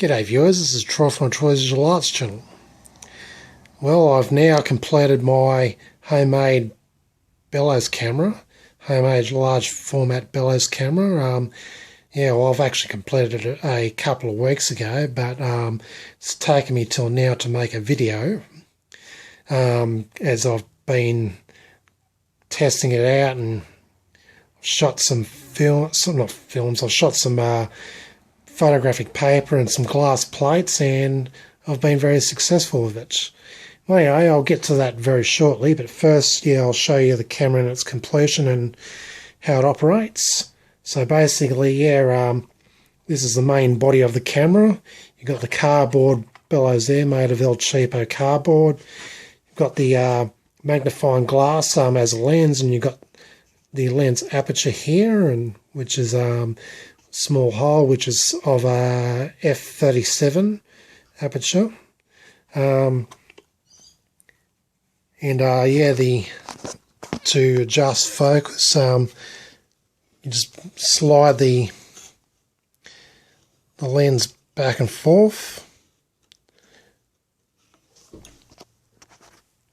G'day viewers, this is Troy from Troy's Digital Arts channel. Well, I've now completed my homemade bellows camera, homemade large format bellows camera. Well, I've actually completed it a couple of weeks ago, but it's taken me till now to make a video, as I've been testing it out and shot some I've shot some photographic paper and some glass plates, and I've been very successful with it. Well, anyway, I'll get to that very shortly, but first, I'll show you the camera in its completion and how it operates. So basically, this is the main body of the camera. You've got the cardboard bellows there, made of El Cheapo cardboard. You've got the magnifying glass as a lens, and you've got the lens aperture here, and which is small hole, which is of a f/37 aperture, to adjust focus, you just slide the lens back and forth,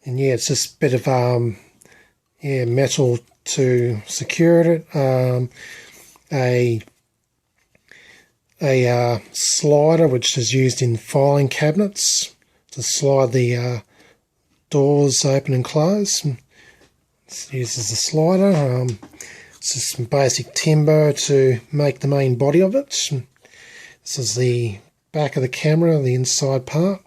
and it's just a bit of metal to secure it, a slider which is used in filing cabinets to slide the doors open and close. It uses a slider. It's just some basic timber to make the main body of it. This is the back of the camera, the inside part,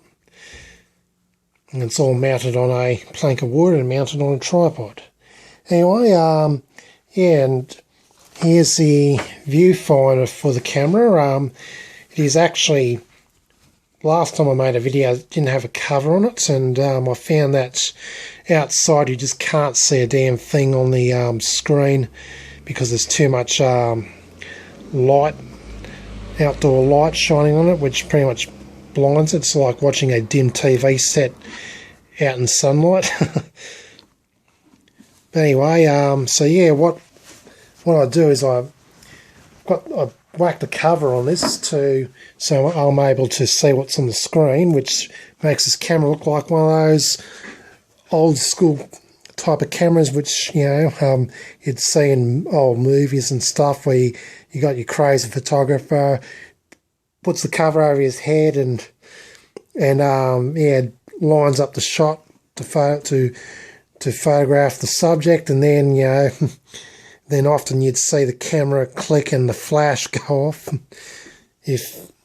and it's all mounted on a plank of wood and mounted on a tripod. Anyway, and here's the viewfinder for the camera. It is actually, last time I made a video, it didn't have a cover on it, and I found that outside you just can't see a damn thing on the screen because there's too much light, outdoor light shining on it, which pretty much blinds it. It's like watching a dim TV set out in sunlight. But anyway, what I do is I whack the cover on this so I'm able to see what's on the screen, which makes this camera look like one of those old school type of cameras which you'd see in old movies and stuff, where you got your crazy photographer puts the cover over his head and lines up the shot to photograph the subject, and then then often you'd see the camera click and the flash go off. I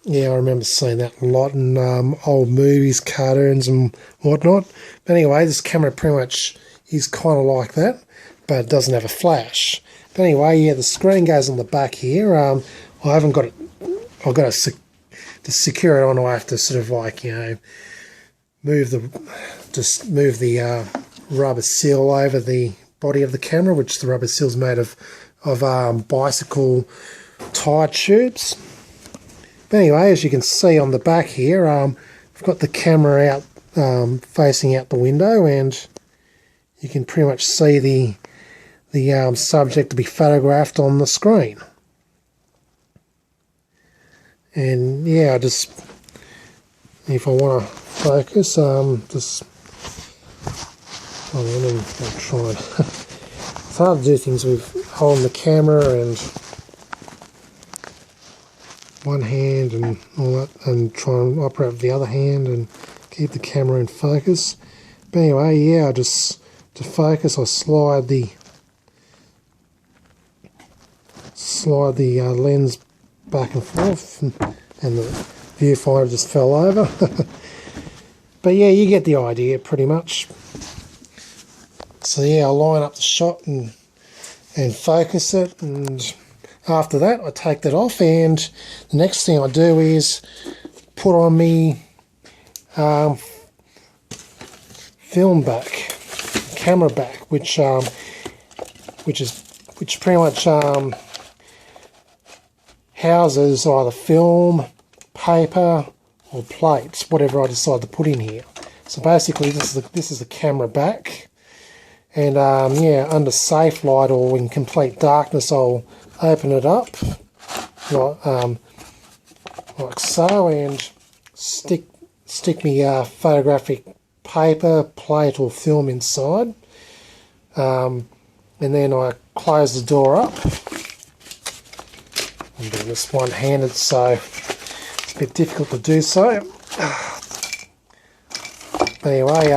remember seeing that a lot in old movies, cartoons and whatnot. But anyway, this camera pretty much is kind of like that, but it doesn't have a flash. But anyway, the screen goes on the back here. I haven't got it. I've got to secure it on. I have to sort of move the rubber seal over the body of the camera, which the rubber seal is made of bicycle tire tubes. But anyway, as you can see on the back here, I've got the camera out facing out the window, and you can pretty much see the subject to be photographed on the screen. And if I want to focus, I'll try and it's hard to do things with holding the camera and one hand and all that, and try and operate with the other hand and keep the camera in focus. But anyway, to focus, I slide the lens back and forth, and the viewfinder just fell over. But you get the idea pretty much. So I'll line up the shot and focus it, and after that I take that off, and the next thing I do is put on me film back, camera back, which pretty much houses either film, paper or plates, whatever I decide to put in here. So basically this is the camera back. And under safe light or in complete darkness, I'll open it up, like so, and stick me photographic paper, plate or film inside, and then I close the door up. I'm doing this one-handed, so it's a bit difficult to do so. Anyway,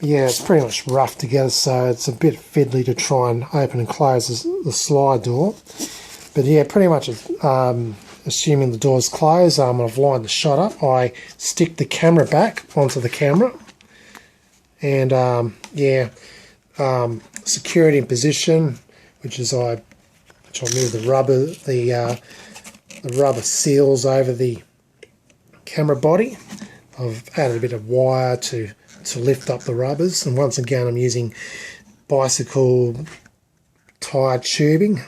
yeah, it's pretty much rough together, so it's a bit fiddly to try and open and close the slide door. But yeah, pretty much assuming the door's closed, I've lined the shot up. I stick the camera back onto the camera, and yeah, security in position, which I'll move the rubber seals over the camera body. I've added a bit of wire to lift up the rubbers, and once again I'm using bicycle tyre tubing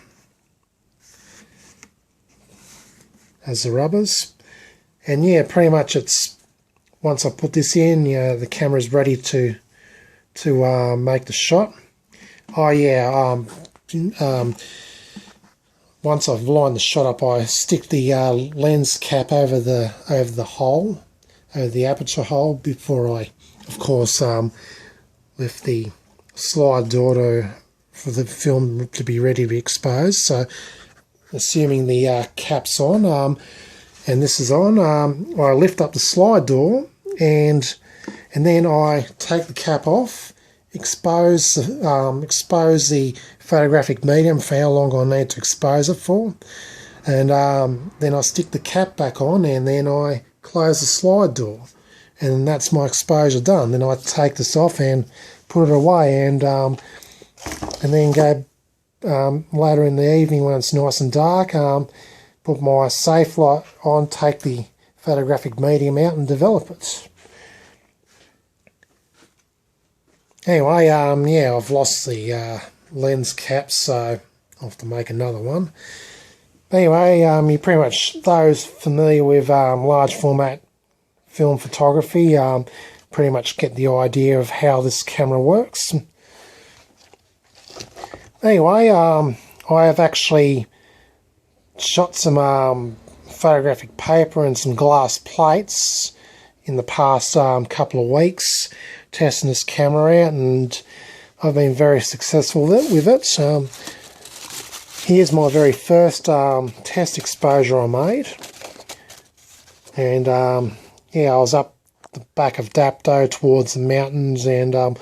as the rubbers. And yeah, pretty much it's, once I put this in, the camera's ready to make the shot. Oh yeah, once I've lined the shot up, I stick the lens cap over the hole, over the aperture hole, before I, of course, lift the slide door for the film to be ready to be exposed. So, assuming the cap's on, and this is on, I lift up the slide door, and then I take the cap off, expose the photographic medium for how long I need to expose it for, and then I stick the cap back on, and then I close the slide door, and that's my exposure done. Then I take this off and put it away, and then go later in the evening when it's nice and dark, put my safe light on, take the photographic medium out and develop it. Anyway, yeah, I've lost the lens cap, so I'll have to make another one. Anyway, you pretty much, those familiar with large format film photography pretty much get the idea of how this camera works. Anyway, I have actually shot some photographic paper and some glass plates in the past couple of weeks, testing this camera out, and I've been very successful with it. Here's my very first test exposure I made, and yeah, I was up the back of Dapto towards the mountains, and I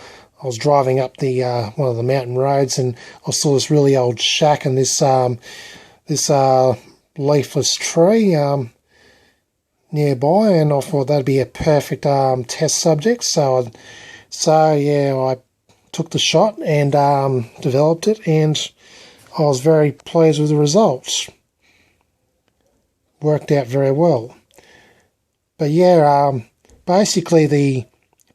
was driving up the one of the mountain roads, and I saw this really old shack and this leafless tree nearby, and I thought that'd be a perfect test subject. So yeah, I took the shot and developed it, and I was very pleased with the results. Worked out very well. But yeah, basically the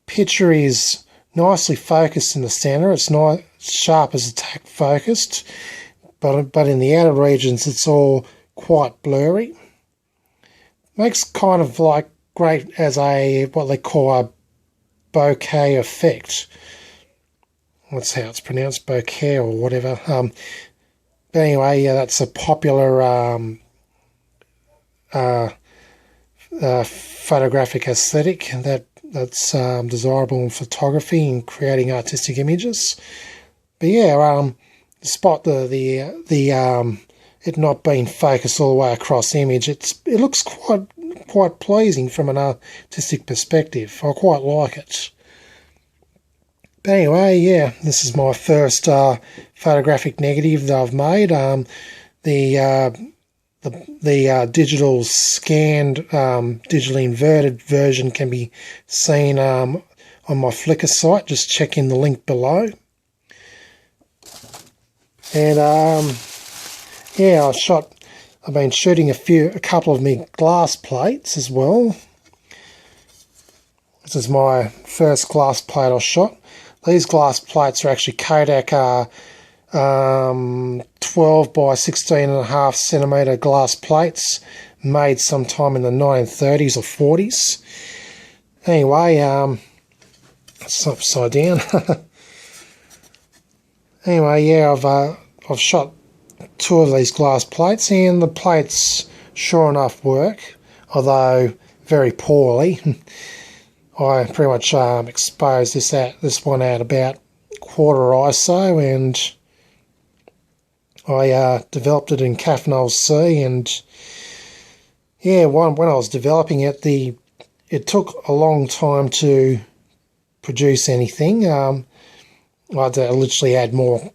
picture is nicely focused in the center. It's not sharp as a tack focused, but in the outer regions it's all quite blurry. Makes kind of like great as what they call a bokeh effect. That's how it's pronounced, bokeh or whatever. But anyway, yeah, that's a popular photographic aesthetic that's desirable in photography and creating artistic images. But yeah, despite the it not being focused all the way across the image, it looks quite pleasing from an artistic perspective. I quite like it. But anyway, yeah, this is my first photographic negative that I've made. The digital scanned, digitally inverted version can be seen on my Flickr site. Just check in the link below. And yeah, I've been shooting a couple of my glass plates as well. This is my first glass plate I shot. These glass plates are actually Kodak 12 by 16.5 centimetre glass plates, made sometime in the 1930s or 40s. Anyway, it's upside down. Anyway, yeah, I've shot two of these glass plates, and the plates sure enough work, although very poorly. I pretty much exposed this one at about quarter ISO, and I developed it in Caffeinol C, and yeah, when I was developing it, it took a long time to produce anything. I had to literally add more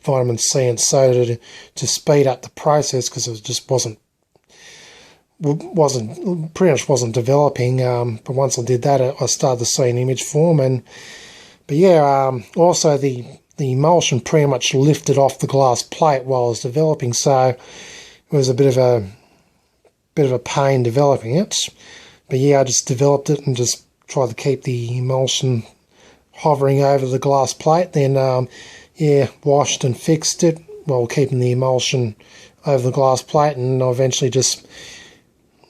vitamin C and soda to speed up the process, because it just wasn't pretty much wasn't developing. But once I did that, I started to see an image form, but yeah, also the emulsion pretty much lifted off the glass plate while I was developing, so it was a bit of a pain developing it. But yeah, I just developed it and just tried to keep the emulsion hovering over the glass plate. Then yeah, washed and fixed it while keeping the emulsion over the glass plate, and I eventually just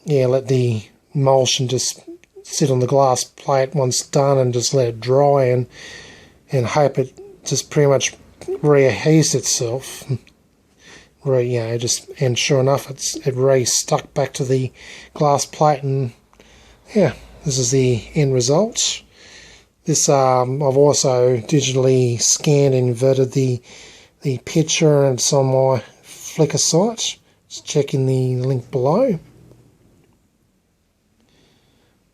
let the emulsion just sit on the glass plate once done, and just let it dry, and hope it just pretty much readheres itself. And sure enough, it re-stuck back to the glass plate, and yeah, this is the end result. This I've also digitally scanned and inverted the picture, and it's on my Flickr site. Just check in the link below.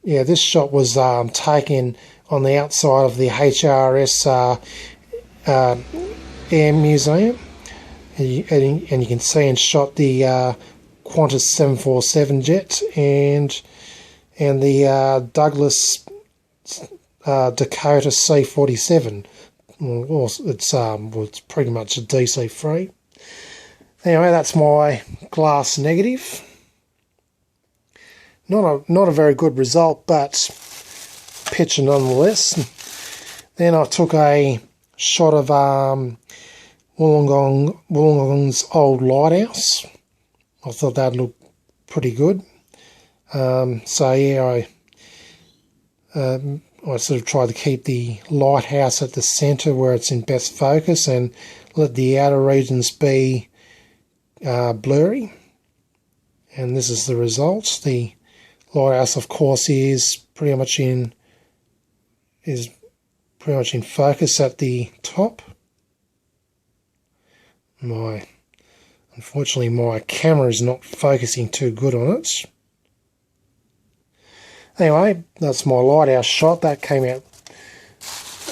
Yeah, this shot was taken on the outside of the HRS Air Museum, and you can see and shot the Qantas 747 jet and the Douglas Dakota C-47. Well, it's pretty much a DC free. Anyway, that's my glass negative. Not a very good result, but picture nonetheless. Then I took a shot of Wollongong's old lighthouse. I thought that looked pretty good. So yeah, I sort of tried to keep the lighthouse at the centre where it's in best focus, and let the outer regions be blurry. And this is the result. The lighthouse, of course, is pretty much in focus at the top. Unfortunately, my camera is not focusing too good on it. Anyway, that's my lighthouse shot. That came out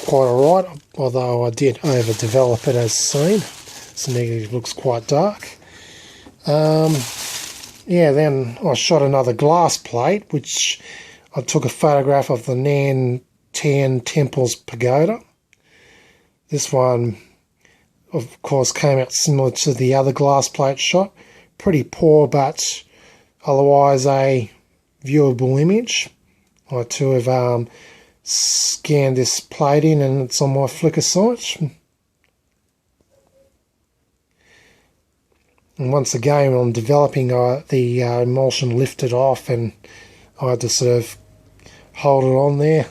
quite alright, although I did overdevelop it as seen. So the negative looks quite dark. Yeah, then I shot another glass plate, which I took a photograph of the Nan Tian Temple's pagoda. This one, of course, came out similar to the other glass plate shot. Pretty poor, but otherwise a viewable image. I too have scanned this plate in, and it's on my Flickr site. And once again, on developing, the emulsion lifted off, and I had to sort of hold it on there.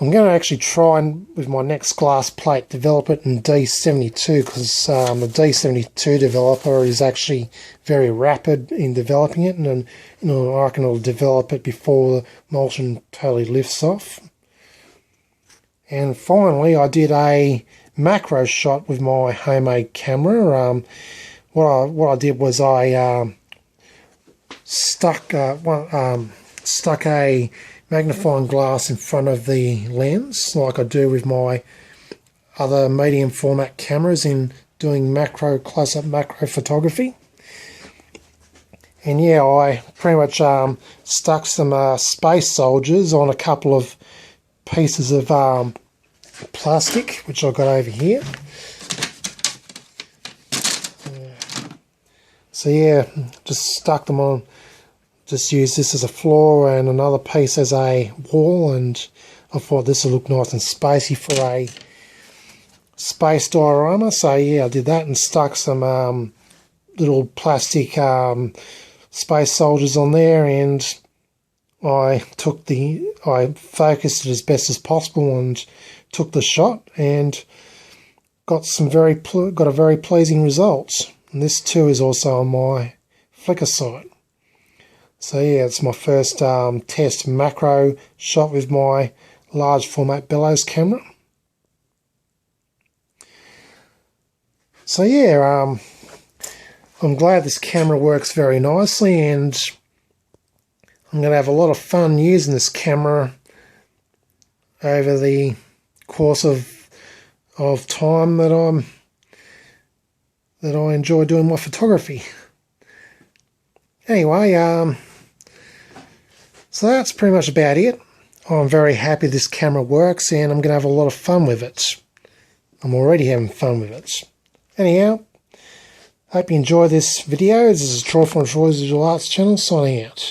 I'm going to actually try and, with my next glass plate, develop it in D72, because the D72 developer is actually very rapid in developing it, and I reckon it'll develop it before the emulsion totally lifts off. And finally, I did a macro shot with my homemade camera. What I did was I stuck a magnifying glass in front of the lens, like I do with my other medium format cameras in doing close-up macro photography. And yeah, I pretty much stuck some space soldiers on a couple of pieces of plastic, which I've got over here. So yeah, just stuck them on. Just use this as a floor and another piece as a wall, and I thought this would look nice and spacey for a space diorama. So yeah, I did that and stuck some little plastic space soldiers on there, and I focused it as best as possible and took the shot, and got a very pleasing result. And this too is also on my Flickr site. So yeah, it's my first test macro shot with my large format bellows camera. So yeah, I'm glad this camera works very nicely, and I'm going to have a lot of fun using this camera over the course of time that I enjoy doing my photography. Anyway, so that's pretty much about it. I'm very happy this camera works, and I'm going to have a lot of fun with it. I'm already having fun with it. Anyhow, hope you enjoy this video. This is Troy from Troy's Visual Arts channel, signing out.